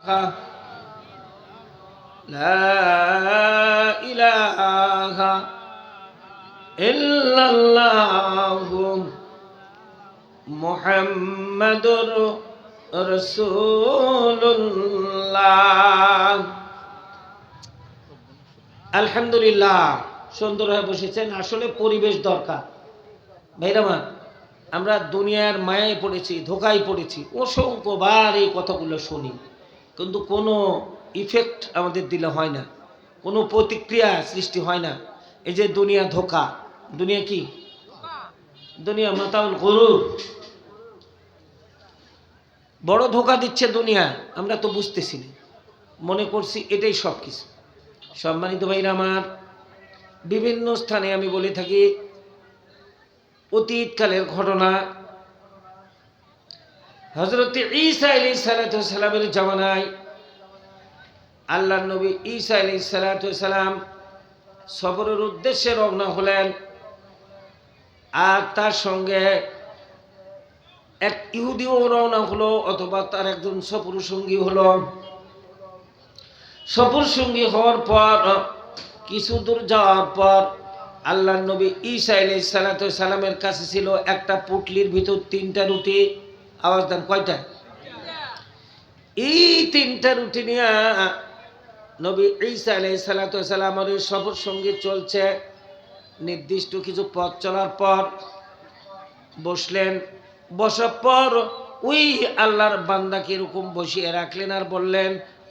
لا إله إلا الله محمد رسول الله আলহামদুলিল্লাহ। সুন্দর হয়ে বসেছেন। আসলে পরিবেশ দরকার ভাইরামা। আমরা দুনিয়ার মায়ায় পড়েছি, ধোকায় পড়েছি, অসংখ্যবার এই কথাগুলো শুনি, কিন্তু কোনো ইফেক্ট আমাদের দিলে হয় না, কোনো প্রতিক্রিয়া সৃষ্টি হয় না। এই যে দুনিয়া ধোকা, দুনিয়া কি? দুনিয়া মাতাউল গরুর, বড় ধোকা দিচ্ছে দুনিয়া। আমরা তো বুঝতেছি না, মনে করছি এটাই সব কিছু। সম্মানিত ভাইরা আমার, বিভিন্ন স্থানে আমি বলে থাকি অতীতকালের ঘটনা। হযরত ঈসা আলাইহিস সালাতু ওয়াস সালামের জামানায় আল্লাহর নবী ঈসা আলাইহিস সালাতু ওয়াস সালাম সফরের উদ্দেশ্যে রওনা হলেন, আর তার সঙ্গে এক ইহুদিও রওনা হলো, অথবা তার একজন সফর সঙ্গী হলো। সফর সঙ্গী হওয়ার পর কিছু দূর যাওয়ার পর আল্লাহর নবী ঈসা আলাইহিস সালাতু ওয়াস সালামের কাছে ছিল একটা পুটলির ভিতর 3টা রুটি। আওয়াজ দেন, কয়টা? এই 3টা রুটি নিয়ে নবী ঈসা আলাইহিস সালাতু ওয়াস সালামের সফর সঙ্গী চলছে। নির্দিষ্ট কিছু পথ চলার পর বসলেন। বসার পর ওই আল্লাহর বান্দাকে এরকম বসিয়ে রাখলেন আর বললেন,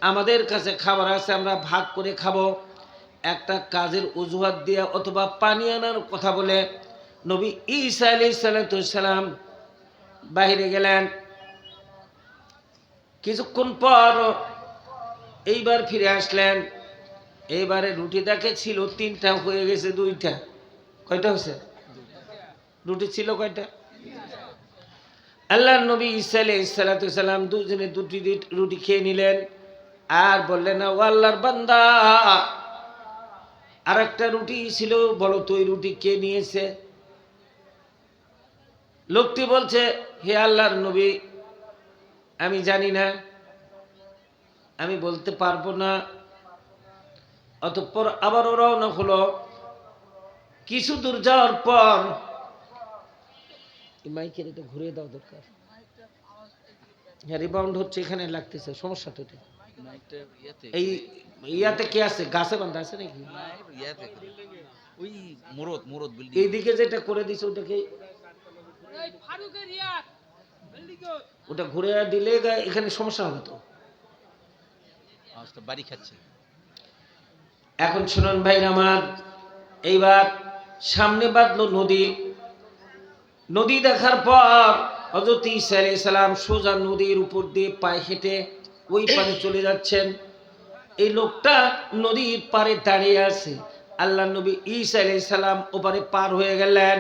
আমাদের কাছে খাবার আছে, আমরা ভাগ করে খাবো। একটা কাজের অজুহাত দিয়ে অথবা পানি আনার কথা বলে নবী ঈসা আলাইহিস সালাতু ওয়াস সালাম বাইরে গেলেন। কিছুক্ষণ পর এইবার ফিরে আসলেন। এইবারে রুটি দেখে ছিল 3টা, হয়ে গেছে 2টা। কয়টা হয়েছে? রুটি ছিল কয়টা? আল্লাহর নবী ঈসা আলাইহিস সালাতু ওয়াস সালাম দুজনে 2টি রুটি খেয়ে নিলেন আর বললেন, ও আল্লাহর বান্দা, আর একটা রুটি ছিল, বলো তো ওই রুটি কে নিয়েছে? লোকটি বলছে, হে আল্লাহর নবী, আমি জানি না, আমি বলতে পারবো না। অতঃপর আবার রওনা হলো। কিছু দূর যাওয়ার পর মাইকের এটা ঘুরিয়ে দেওয়া দরকার, হ্যাঁ রিবাউন্ড হচ্ছে, এখানে লাগতেছে, সমস্যাটা এটা। এই ইয়াতে কে আছে? গাছে বান্ধা আছে নাকি? ওই মুরদ বিল্ডিং এইদিকে যেটা করে দিছে ওটাকে ওটা ঘুরে দিলে এখানে সমস্যা হবে তো। বাড়ি খাচ্ছে। এখন শুনুন ভাইরা আমার, এইবার সামনে বাঁধলো নদী। নদী দেখার পর হযরত ঈসা আলাইহিস সালাম সোজা নদীর উপর দিয়ে পায়ে হেঁটে ওই পারে চলে যাচ্ছেন। এই লোকটা নদীর পারে দাঁড়িয়ে আছে। আল্লাহর নবী ঈসা আলাইহিস সালাম ওপারে পার হয়ে গেলেন।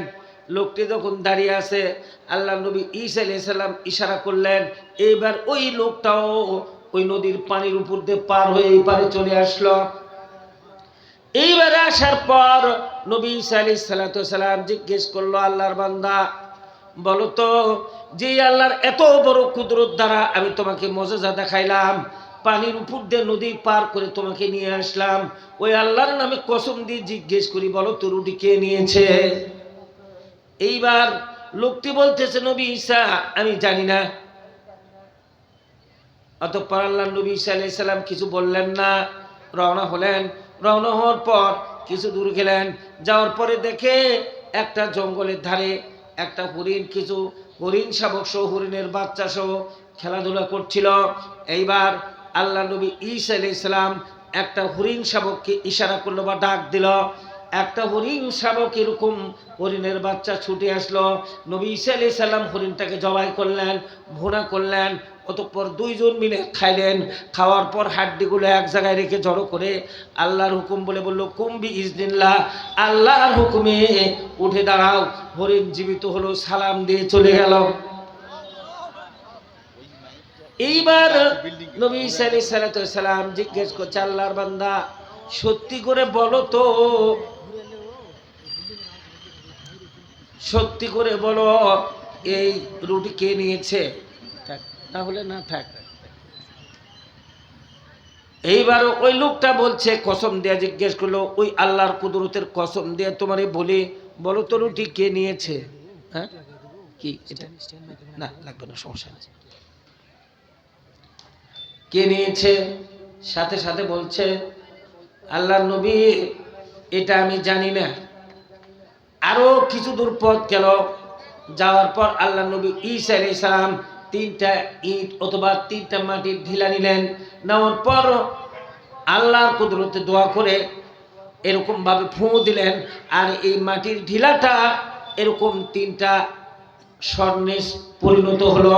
লোকটি যখন দাঁড়িয়ে আছে, আল্লাহর নবী ঈসা আলাইহিস সালাম ইশারা করলেন। এইবার ওই লোকটাও ওই নদীর পানির উপর দিয়ে পার হয়ে এই পারে চলে আসলো। এইবারে আসার পর নবী ঈসা আলাইহিস সালাতু ওয়াস সালাম জিজ্ঞেস করলো, আল্লাহর বান্দা, বলো তো, যে আল্লাহর এত বড় কুদরত দ্বারা আমি তোমাকে মুজিজা দেখাইলাম, পানির উপর দিয়ে নদী পার করে তোমাকে নিয়ে আসলাম, ওই আল্লাহর নামে কসম দিয়ে জিজ্ঞেস করি, বলো তো রুটি কে নিয়েছে? এইবার লোকটি বলতেছে, নবী ঈসা, আমি জানি না। অতঃপর আল্লাহর নবী ঈসা আলাইহিস সালাম কিছু বললেন না, রওনা হলেন। রওনা হওয়ার পর কিছু দূর গেলেন। যাওয়ার পরে দেখে একটা জঙ্গলের ধারে একটা হরিণ, কিছু হরিণ শাবক সহ, হরিণের বাচ্চা সহ খেলাধুলা করছিল। এইবার আল্লাহ নবী ঈসা আলাইহিস সালাম একটা হরিণ শাবককে ইশারা করলো বা ডাক দিল। একটা হরিণ শাবক এরকম হরিণের বাচ্চা ছুটে আসলো। নবী ঈসা আলাইহিস সালাম হরিণটাকে জবাই করলেন, ভুনা করলেন। অতঃপর 2 জন মিলে খাইলেন। খাওয়ার পর হাড্ডিগুলো এক জায়গায় রেখে জড়ো করে আল্লাহর হুকুম বলে বলল, কুম্বি ইজনিল্লাহ, আল্লাহর হুকুমে উঠে দাঁড়াও। হরিণ জীবিত হলো, সালাম দিয়ে চলে গেল। এইবার নবী ঈসা আলাইহিস সালাম জিজ্ঞেস করছে, আল্লাহর বান্দা, সত্যি করে বলো তো, সত্যি করে বলো, এই রুটি কে নিয়েছে? না হলে না থাক। এইবার ওই লোকটা বলছে, কসম দিয়ে জিজ্ঞেস করলো, ওই আল্লাহর কুদরতের কসম দিয়ে তোমারে বলি, বলো তো রুটি কে নিয়েছে? হ্যাঁ, কি এটা? না লাগবে না, সমস্যা নেই। কে নিয়েছে? সাথে সাথে বলছে, আল্লাহর নবী এটা আমি জানি না। আরো কিছু দূর পথ গেল, যাওয়ার পর আল্লাহর নবী ঈসা আলাইহিস সালাম 3টা ইট অথবা 3টা মাটির ঢিলা নিলেন। নেওয়ার পর আল্লাহর কুদরতে দোয়া করে এরকম ভাবে ফুঁ দিলেন, আর এই মাটির ঢিলাটা এরকম 3টা স্বর্ণে পরিণত হলো।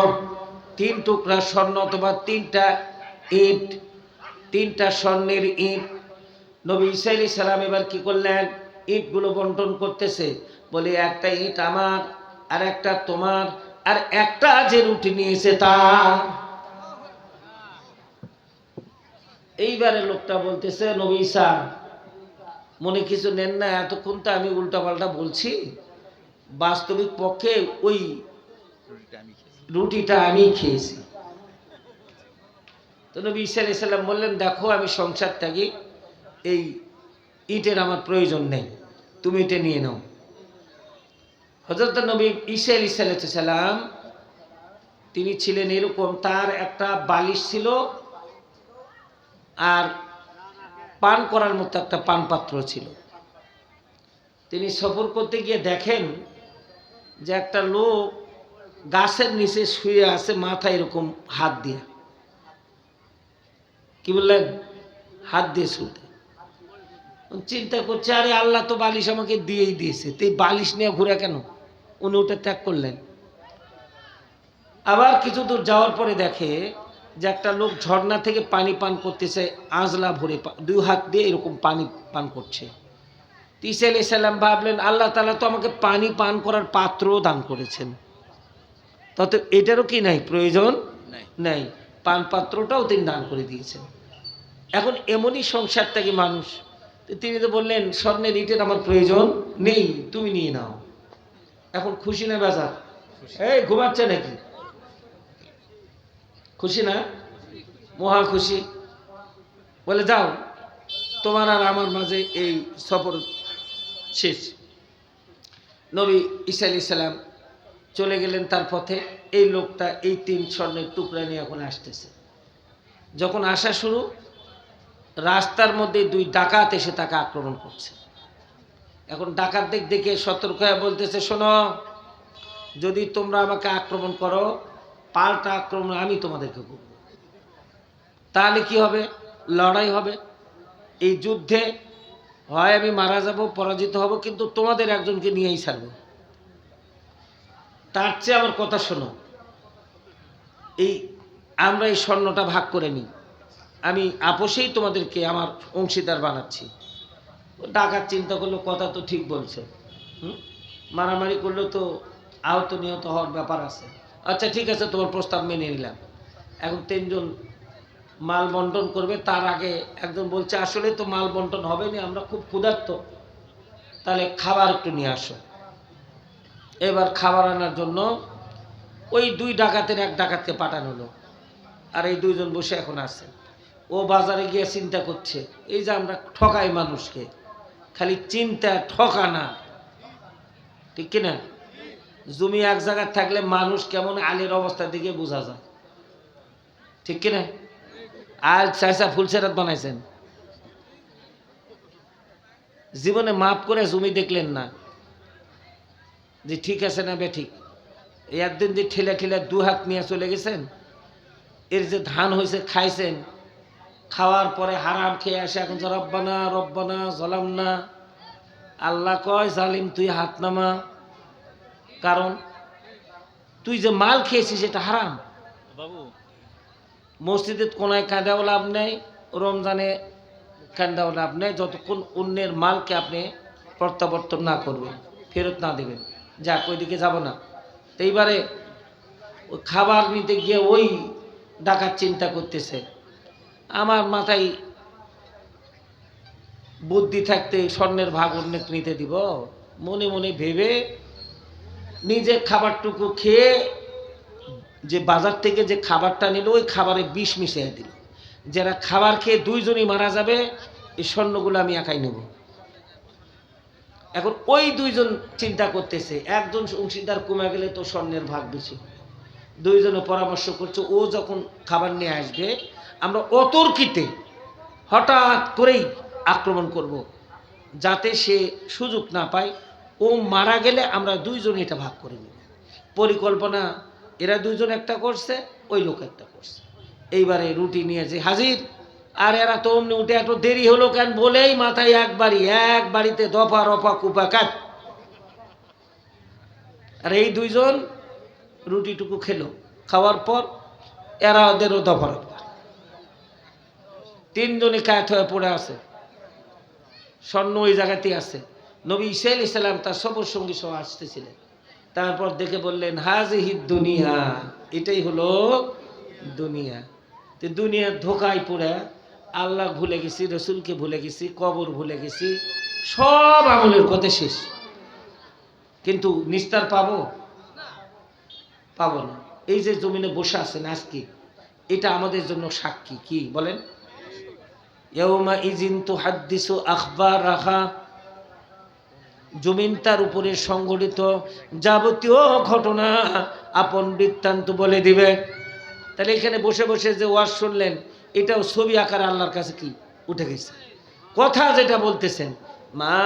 3 টুকরা স্বর্ণ অথবা 3টা ইট, 3টা স্বর্ণের ইট। নবী ঈসা আলাইহিস সালাম এবার কি করলেন? ইটগুলো বন্টন করতেছে, বলে একটা ইট আমার, আর একটা তোমার, আর একটা যে রুটি নিয়েছে তার। এইবারে লোকটা বলতেছে, নবী ঈসা মনে কিছু নেন না, এতক্ষণ তো আমি উল্টাপাল্টা বলছি, বাস্তবিক পক্ষে ওই রুটিটা আমি খেয়েছি। তো নবী ঈসা আলাইহিস সালাম বললেন, দেখো আমি সংসার ত্যাগী, এই ইটের আমার প্রয়োজন নেই, তুমি এটা নিয়ে নাও। হযরত নবী ঈসা আলাইহিস সালাম তিনি ছিলেন এরকম, তার একটা বালিশ ছিল আর পান করার মতো একটা পানপাত্র ছিল। তিনি সফর করতে গিয়ে দেখেন যে একটা লোক গাছের নিচে শুয়ে আছে, মাথা এরকম হাত দিয়ে, কি বললেন, হাত দিয়ে শুয়ে। চিন্তা করছে, আরে আল্লাহ তো বালিশ আমাকে দিয়েই দিয়েছে, তো এই বালিশ নিয়ে ঘুরে কেন? উনি ওটা ত্যাগ করলেন। আবার কিছু দূর যাওয়ার পরে দেখে যে একটা লোক ঝর্ণা থেকে পানি পান করতেছে, আঁজলা ভরে 2 হাত দিয়ে এরকম পানি পান করছে। ঈসা আলাইহিস সালাম ভাবলেন, আল্লাহ তাআলা তো আমাকে পানি পান করার পাত্রও দান করেছেন, তত এটারও কি নাই, প্রয়োজন নাই, পান পাত্রটাও তিনি দান করে দিয়েছেন। এখন এমনই সংসার থেকে মানুষ, তিনি তো বললেন, স্বর্ণের ইটের আমার প্রয়োজন নেই, তুমি নিয়ে নাও। এখন খুশি না বেজার? এই ঘুমাচ্ছে নাকি? খুশি না? মহা খুশি। বলে, যাও, তোমার আর আমার মাঝে এই সফর শেষ। নবী ঈসা আলাইহিস সালাম চলে গেলেন তার পথে। এই লোকটা এই 3 স্বর্ণের টুকরা নিয়ে এখন আসতেছে। যখন আসা শুরু, রাস্তার মধ্যে 2 ডাকাত এসে তাকে আক্রমণ করছে। এখন ডাকাতদের দেখে সতর্ক হয়ে বলতেছে, শোনো, যদি তোমরা আমাকে আক্রমণ করো, পাল্টা আক্রমণ আমি তোমাদেরকে করব। তাহলে কি হবে? লড়াই হবে। এই যুদ্ধে হয় আমি মারা যাব, পরাজিত হব, কিন্তু তোমাদের একজনকে নিয়েই ছাড়ব। তার চেয়ে আমার কথা শোনো, আমরা এই স্বর্ণটা ভাগ করে নিই, আমি আপোষেই তোমাদেরকে আমার অংশীদার বানাচ্ছি। ডাকাত চিন্তা করলো, কথা তো ঠিক বলছে, মারামারি করলেও তো আহত নিহত হওয়ার ব্যাপার আছে। আচ্ছা ঠিক আছে, তোমার প্রস্তাব মেনে নিলাম। এখন 3 জন মাল বন্টন করবে, তার আগে একজন বলছে, আসলে তো মাল বন্টন হবে না, আমরা খুব ক্ষুধার্ত, তাহলে খাবার একটু নিয়ে আসো। এবার খাবার আনার জন্য ওই 2 ডাকাতের এক ডাকাতকে পাঠানো হলো, আর এই 2 জন বসে এখন আছে। ও বাজারে গিয়ে চিন্তা করছে, এই যে আমরা ঠকাই মানুষকে, খালি চিন্তা, ঠকা না, ঠিক কিনা? জমি এক জায়গায় থাকলে মানুষ কেমন আলের অবস্থার দিকে বোঝা যায়, ঠিক কিনা? আর চাইসা ফুলসেরাত বানাইছেন, জীবনে মাপ করে জমি দেখলেন না যে ঠিক আছে না বে ঠিক। একদিন যে ঠেলে ঠেলে 2 হাত নিয়ে চলে গেছেন, এর যে ধান হয়েছে খাইছেন, খাওয়ার পরে হারাম খেয়ে আসে এখন রব্বানা রব্বানা জালামনা। আল্লাহ কয়, জালিম তুই হাত নামা, কারণ তুই যে মাল খেয়েছিস সেটা হারাম। বাবু মসজিদের কোনায় কাঁদাও লাভ নেই, রমজানে কাঁদাও লাভ নেই, যতক্ষণ অন্যের মালকে আপনি প্রত্যাবর্তন না করবেন, ফেরত না দেবেন। যাক, ওইদিকে যাব না। তো এইবারে ওই খাবার নিতে গিয়ে ওই ডাকাত চিন্তা করতেছে, আমার মাথায় বুদ্ধি থাকতে স্বর্ণের ভাগ অন্যকে নিতে দিব? মনে মনে ভেবে নিজে খাবারটুকু খেয়ে যে বাজার থেকে যে খাবারটা নিল, ওই খাবারে বিষ মিশিয়ে দিল। যারা খাবার খেয়ে দুইজনই মারা যাবে, এই স্বর্ণগুলো আমি একাই নেব। এখন ওই দুইজন চিন্তা করতেছে, একজন অংশীদার কমে গেলে তো স্বর্ণের ভাগ বেশি। দুইজনে পরামর্শ করছে, ও যখন খাবার নিয়ে আসবে আমরা অতর্কিতে হঠাৎ করেই আক্রমণ করব, যাতে সে সুযোগ না পায়। ও মারা গেলে আমরা দুইজনে এটা ভাগ করে নেব। পরিকল্পনা এরা দুইজন একটা করছে, ওই লোক একটা করছে। এইবারে রুটি নিয়ে যে হাজির, আর এরা তো অমনি উঠে এত দেরি হলো কেন বলেই মাথায় এক বাড়িতে দফা রফা কুপা কাট। আর এই দুইজন রুটিটুকু খেলো, খাওয়ার পর এরা ওদেরও দফা রফা, তিনজনই কায়েত হয়ে পড়ে আছে। স্বর্ণ ওই জায়গাতেই আছে। নবী ঈসা আলাইহিস সালাম তার সবর সঙ্গী সহ আসতেছিলেন। তারপর দেখে বললেন, হাজিহি দুনিয়া, এটাই হলো দুনিয়া। তো দুনিয়ার ধোকায় পড়ে আল্লাহ ভুলে গেছি, রসুলকে ভুলে গেছি, কবর ভুলে গেছি, সব আমলের কথা শেষ। কিন্তু নিস্তার পাবো? পাবো না। এই যে জমিনে বসে আছেন আজকে, এটা আমাদের জন্য সাক্ষী। কি বলেন? ইয়াউমা ইজিন তুহাদ্দিসু আখবারাহা, জমিন তার উপরে সংঘটিত যাবতীয় ঘটনা আপন বৃত্তান্ত বলে দিবে। তাহলে এখানে বসে বসে যে ওয়াজ শুনলেন, এটাও ছবি আকার আল্লাহর কাছে কি উঠে গেছে। কথা যেটা বলতেছেন, মা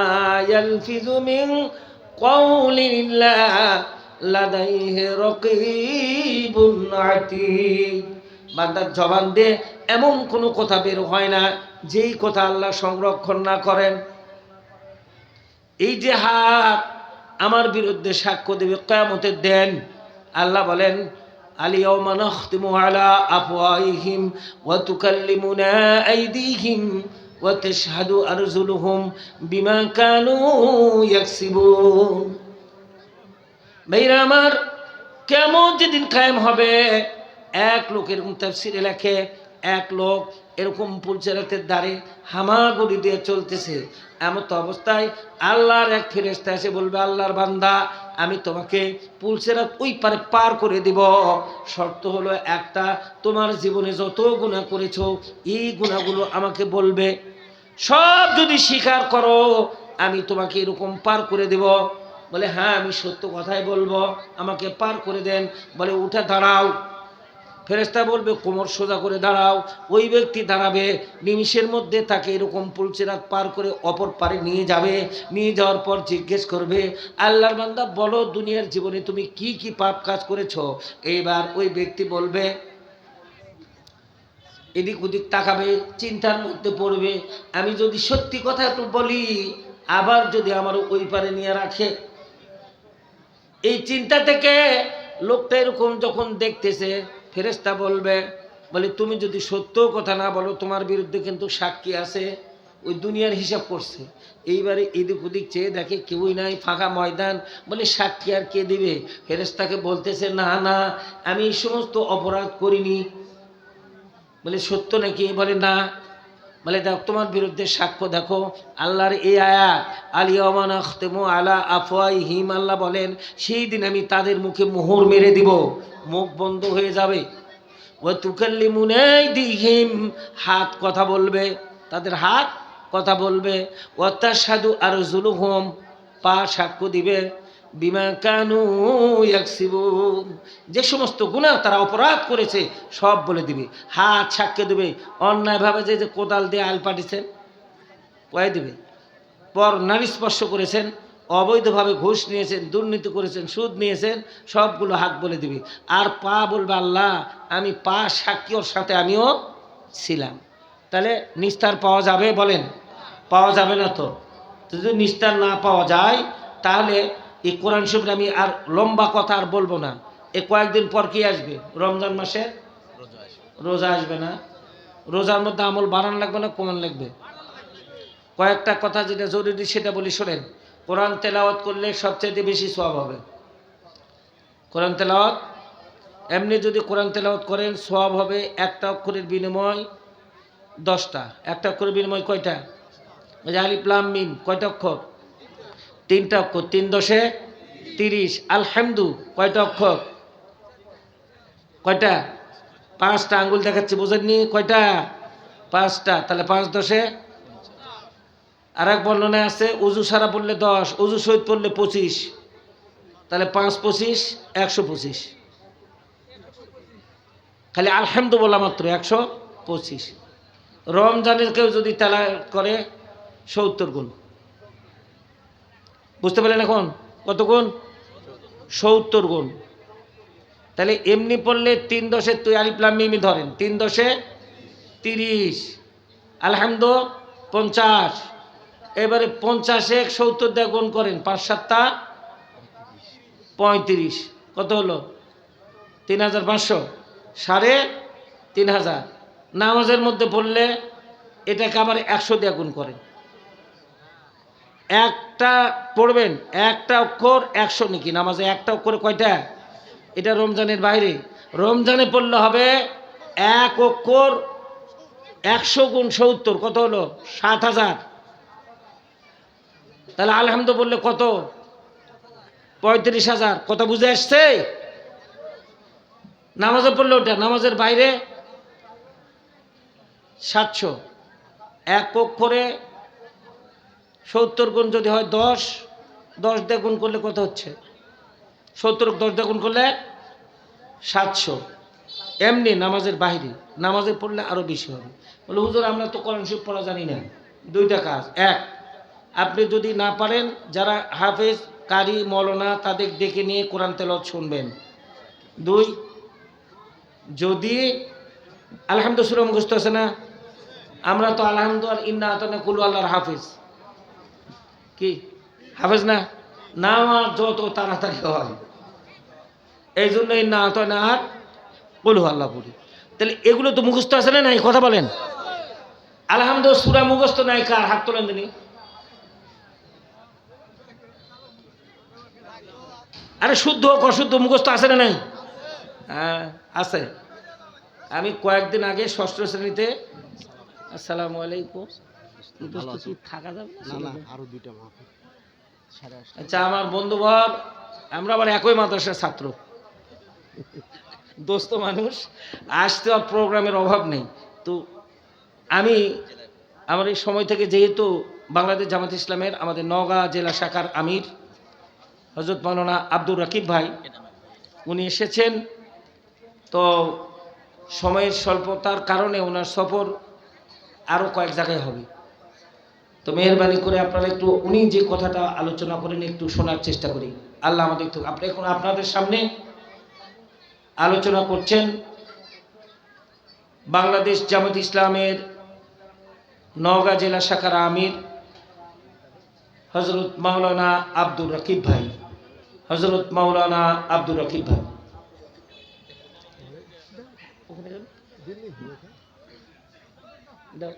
ইয়ালফিযু মিন কাউলিন ইল্লা লাদাইহি রাকীবুন আতীদ, বান্দার জবান দিয়ে এমন কোনো কথা বের হয় না যেই কথা আল্লাহ সংরক্ষণ না করেন। এই যে হাত আমার বিরুদ্ধে সাক্ষ্য দেবে কিয়ামতের দিন, আল্লাহ বলেন, আল-ইয়াওমা নাখতিমু আলা আফওয়াহিহিম ওয়া তুকাল্লিমুনা আইদিহিম ওয়া তাশহাদু আরজুলুহুম বিমা কানু ইয়াকসিবুন। ভাইরা আমার, কিয়ামত যেদিন কায়েম হবে, এক লোকের তাফসীরে লেখে, এক লোক এরকম পুলসেরাতের দ্বারে হামাগুড়ি দিয়ে চলতেছে। এমত অবস্থায় আল্লাহর এক ফেরেশতা এসে বলবে, আল্লাহর বান্দা, আমি তোমাকে পুলসেরাত ওই পারে পার করে দিব। শর্ত হলো একটা, তোমার জীবনে যত গুনাহ করেছো এই গুনাহগুলো আমাকে বলবে। সব যদি স্বীকার করো আমি তোমাকে এরকম পার করে দেব। বলে, হ্যাঁ আমি সত্য কথাই বলবো, আমাকে পার করে দেন। বলে, উঠে দাঁড়াও। ফেরেশতা বলবে, কোমর সোজা করে দাঁড়াও। ওই ব্যক্তি দাঁড়াবে, নিমিষের মধ্যে তাকে এরকম পুলসিরাত পার করে অপর পারে নিয়ে যাবে। নিয়ে যাওয়ার পর জিজ্ঞেস করবে, আল্লাহর বান্দা বলো, দুনিয়ার জীবনে তুমি কি কি পাপ কাজ করেছো? এইবার ওই ব্যক্তি বলবে, এদিক ওদিক তাকাবে, চিন্তার মধ্যে পড়বে, আমি যদি সত্যি কথা একটু বলি, আবার যদি আমার ওই পারে নিয়ে রাখে। এই চিন্তা থেকে লোকটা এরকম যখন দেখতেছে, ফেরেশতা বলবে, বলে, তুমি যদি সত্য কথা না বলো, তোমার বিরুদ্ধে কিন্তু সাক্ষী আছে। ওই দুনিয়ার হিসাব করছে। এইবারে এদিক ওদিক চেয়ে দেখে কেউই নাই, ফাঁকা ময়দান। বলে, সাক্ষী আর কে দিবে? ফেরেশতাকে বলতেছে, না না, আমি এই সমস্ত অপরাধ করিনি। বলে, সত্য নাকি? বলে, না। বলে, দেখো তোমার বিরুদ্ধে সাক্ষ্য দেখো। আল্লাহর এই আয়াত, আল-ইয়াওমা নাখতিমু আলা আফওয়াহিহিম, আল্লাহ বলেন, সেই দিন আমি তাদের মুখে মোহর মেরে দিব, মুখ বন্ধ হয়ে যাবে। ওয়া তুকাল্লিমুনা আইদিহিম, হাত কথা বলবে, তাদের হাত কথা বলবে। ওয়া তাশহাদু আরজুলুহুম, পা সাক্ষ্য দিবে। বিমা কানু ইয়াকসিবুন, যে সমস্ত গুনাহ তারা অপরাধ করেছে সব বলে দিবে। হাত সাক্ষ্য দেবে, অন্যায়ভাবে যে কোদাল দিয়ে আল পাঠিয়েছেন কয়ে দিবে, পর নারী স্পর্শ করেছেন, অবৈধভাবে ঘুষ নিয়েছেন, দুর্নীতি করেছেন, সুদ নিয়েছেন, সবগুলো হাত বলে দিবে। আর পা বলবে, আল্লাহ আমি পা সাক্ষী, ওর সাথে আমিও ছিলাম। তাহলে নিস্তার পাওয়া যাবে? বলেন, পাওয়া যাবে না? তো যদি নিস্তার না পাওয়া যায়, তাহলে এই কোরআন শরীফে আমি আর লম্বা কথা আর বলবো না। এ কয়েকদিন পর কি আসবে? রমজান মাসে রোজা আসবে না? রোজার মধ্যে আমল বাড়ানো লাগবে না কমান লাগবে? কয়েকটা কথা যেটা জরুরি সেটা বলি, শোনেন। কোরআন তেলাওয়াত করলে সবচেয়ে বেশি সওয়াব হবে। কোরআন তেলাওয়াত, এমনি যদি কোরআন তেলাওয়াত করেন সওয়াব হবে একটা অক্ষরের বিনিময় 10টা। একটা অক্ষরের বিনিময় কয়টা? ওই যে আলিফ লাম মিম, কয়টা অক্ষর? 3টা অক্ষর। 3 10 30। আলহামদু কয়টা অক্ষর? কয়টা? 5টা। আঙ্গুল দেখাচ্ছে, বোঝেননি? কয়টা? 5টা, তাহলে 5 10 আর এক বর্ণনায় আছে উজু সারা পড়লে 10, উজু সহিত পড়লে 25, তাহলে 5 25 125। খালি আলহামদু বলা মাত্র 125। রমজানের কেউ যদি তেলাওয়াত করে 70 গুণ। বুঝতে পারলেন এখন কত গুণ? 70 গুণ। তাহলে এমনি পড়লে 3 10 তুই আলিফ লাম মিম ধরেন, 3 10 30, আলহামদু 50। এবারে 50 70 দিয়ে গুণ করেন, 5 7 35। কত হলো? 3500, 3500। নামাজের মধ্যে পড়লে এটাকে আবার 100 দিয়ে গুণ করেন। একটা পড়বেন, একটা অক্ষর 100 নাকি নামাজে একটা অক্ষরে কয়টা? এটা রমজানের বাইরে। রমজানে পড়লে হবে এক অক্ষর 100 গুণ 70, কত হলো? 7000। তাহলে আলহামদু বললে কত? 35,000। কথা বুঝে আসছে? নামাজে পড়লে ওটা, নামাজের বাইরে 700। এক অক্ষরে 70 গুণ যদি হয় 10, 10 দিয়ে গুণ করলে কত হচ্ছে? 70 10 দিয়ে গুণ করলে 700। এমনি নামাজের বাইরে, নামাজে পড়লে আরো বেশি হবে। বলে হুজুর আমরা তো কোরআন শরীফ পড়া জানি না। 2টা কাজ। এক, আপনি যদি না পারেন যারা হাফেজ কারি মৌলানা তাদের ডেকে নিয়ে কোরআন তেলাওয়াত শুনবেন। 2, যদি আলহামদু সূরা মুখস্থ আছে না, আমরা তো আলহামদু আর ইন্না আতানা কুলু আল্লাহর হাফেজ, কি হাফেজ না? নামাজ যত তাড়াতাড়ি হয় এই জন্য ইন্না আতানা আর কুলু আল্লাহ পড়ি। তাহলে এগুলো তো মুখস্থ আছে না নাই? কথা বলেন। আলহামদু সূরা মুখস্থ নাই কার? হাত তোলেন দিনি। আরে শুদ্ধ হোক অশুদ্ধ মুখস্থ আছে না নাই? হ্যাঁ আছে। আমি কয়েকদিন আগে 6ষ্ঠ শ্রেণীতে, আসসালামু আলাইকুম, থাকা যাবে না? আরো 2টা মাহফিল। আচ্ছা আমার বন্ধুবর, আমরা আবার একই মাদ্রাসার ছাত্র, দোস্ত মানুষ, আসতে আর প্রোগ্রামের অভাব নেই। তো আমি আমার এই সময় থেকে, যেহেতু বাংলাদেশ জামাত ইসলামের আমাদের নওগাঁ জেলা শাখার আমির হযরত মাওলানা আব্দুর রাকিব ভাই, উনি এসেছেন। তো সময়ের স্বল্পতার কারণে ওনার সফর আরও কয়েক জায়গায় হবে। তো মেহেরবানি করে আপনারা একটু উনি যে কথাটা আলোচনা করেন একটু শোনার চেষ্টা করি। আল্লাহ আমাদের তো, আপনি এখন আপনাদের সামনে আলোচনা করছেন বাংলাদেশ জামাত ইসলামের নওগাঁ জেলা শাখার আমির হযরত মাওলানা আব্দুর রাকিব ভাই। হযরত মাওলানা আব্দুর রাকিব ভাই। দাও।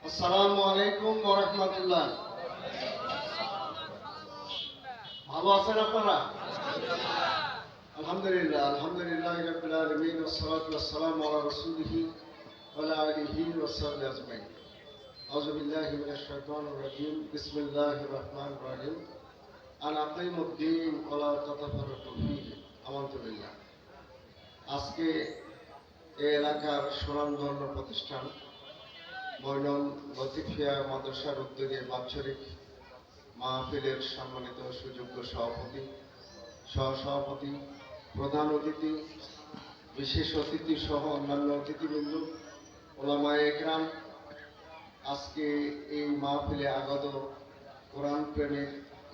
আসসালামু আলাইকুম ওয়া রাহমাতুল্লাহ। ভালো আছেন আপনারা? আলহামদুলিল্লাহ, আলহামদুলিল্লাহি রাব্বিল আলামিন, ওয়াসসালাতু ওয়াসসালামু আলা রাসূলিহি ওয়া আলা আলিহি ওয়া সাহবিহি আজমাইন। আউযু বিল্লাহি মিনাশ শাইতানির রাজীম। বিসমিল্লাহির রাহমানির রাহিম। আন আকিমুদ্দীন ওয়া লা তাতাফাররাকু ফীহি। আলহামদুলিল্লাহ। আজকে এই এলাকার সুনামধন্য প্রতিষ্ঠান মইনম লতিফিয়া মাদ্রাসার উদ্যোগে বাৎসরিক মাহফিলের সম্মানিত সুযোগ্য সভাপতি, সহসভাপতি, প্রধান অতিথি, বিশেষ অতিথি সহ অন্যান্য অতিথিবৃন্দ, ওলামায়ে একরাম, আজকে এই মাহফিলে আগত কোরআন প্রেমিক,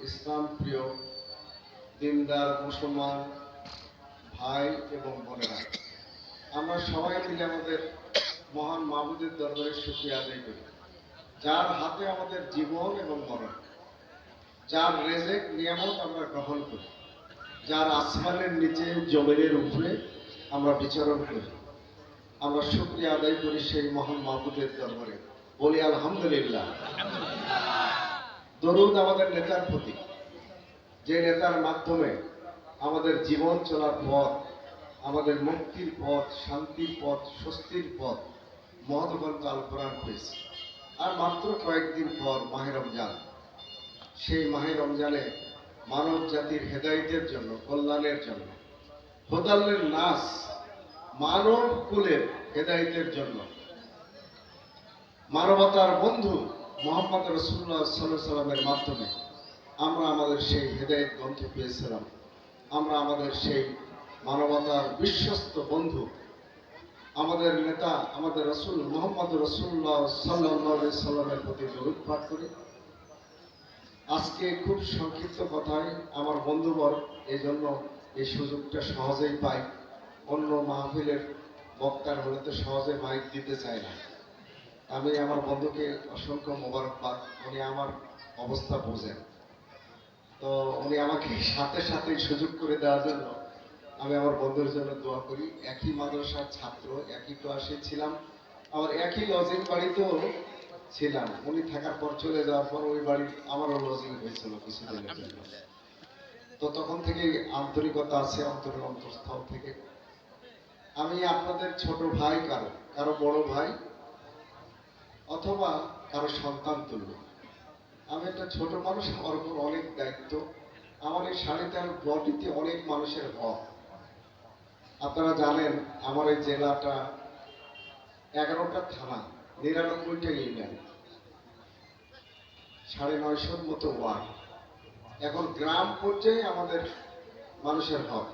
ইসলাম প্রিয়, দিনদার মুসলমান ভাই এবং বোনেরা, আমরা সবাই মিলে আমাদের মহান মাবুদের দরবারে শুকরিয়া আদায় করি, যার হাতে আমাদের জীবন এবং মরণ, যার রেজেক নিয়ামত আমরা গ্রহণ করি, যার আসমানের নিচে জমিনের উপরে আমরা বিচরণ করি। আমরা শুকরিয়া আদায় করি সেই মহান মাবুদের দরবারে, বলি আলহামদুলিল্লাহ। দরুদ আমাদের নেতার প্রতি, যে নেতার মাধ্যমে আমাদের জীবন চলার পথ, আমাদের মুক্তির পথ, শান্তির পথ, স্বস্তির পথ মহৎ গ্রন্থ আল কোরআন হয়েছে। আর মাত্র কয়েকদিন পর মাহে রমজান। সেই মাহে রমজানে মানব জাতির হেদায়েতের জন্য, কল্যাণের জন্য, হোদাল্লের নাস, মানব কুলের হেদায়েতের জন্য মানবতার বন্ধু মোহাম্মদ রাসূলুল্লাহ সাল্লাল্লাহু আলাইহি সাল্লামের মাধ্যমে আমরা আমাদের সেই হেদায়েত গ্রন্থ পেয়েছিলাম। আমরা আমাদের সেই মানবতার বিশ্বস্ত বন্ধু, আমাদের নেতা, আমাদের রাসূল মোহাম্মদ রাসূলুল্লাহ সাল্লাল্লাহু আলাইহি সাল্লামের প্রতি দরুদ পাঠ করি। আজকে খুব সংক্ষিপ্ত কথায় আমার বন্ধুবর এই জন্য এই সুযোগটা সহজেই পাই। অন্য মাহফিলের বক্তার হলে তো সহজে মাইক দিতে চায় না। আমি আমার বন্ধুকে অসংখ্য মোবারকবাদ, উনি আমার অবস্থা বোঝেন। তো উনি আমাকে সাথে সাথে সুযোগ করে দেওয়ার জন্য আমি আমার বন্ধুর জন্য দোয়া করি। একই মাদ্রাসার ছাত্র, একই ক্লাসে ছিলাম, আবার একই লজিং বাড়িতেও ছিলাম। উনি থাকার পর চলে যাওয়ার পর ওই বাড়ি আমারও লজিং হয়েছিল কিছুদিনের জন্য। তো তখন থেকে আন্তরিকতা আছে অন্তরের অন্তঃস্থল থেকে। আমি আপনাদের ছোট ভাই, কারো কারো বড় ভাই, অথবা কারো সন্তান তুল্য। আমি একটা ছোট মানুষ, আমার উপর অনেক দায়িত্ব। আমার এই শাড়িটার বডিতে অনেক মানুষের হক। আপনারা জানেন আমার এই জেলাটা 11টা থানা, 99টা ইউনিয়ন, 950 মতো ওয়ার্ড। এখন গ্রাম পর্যায়ে আমাদের মানুষের হক।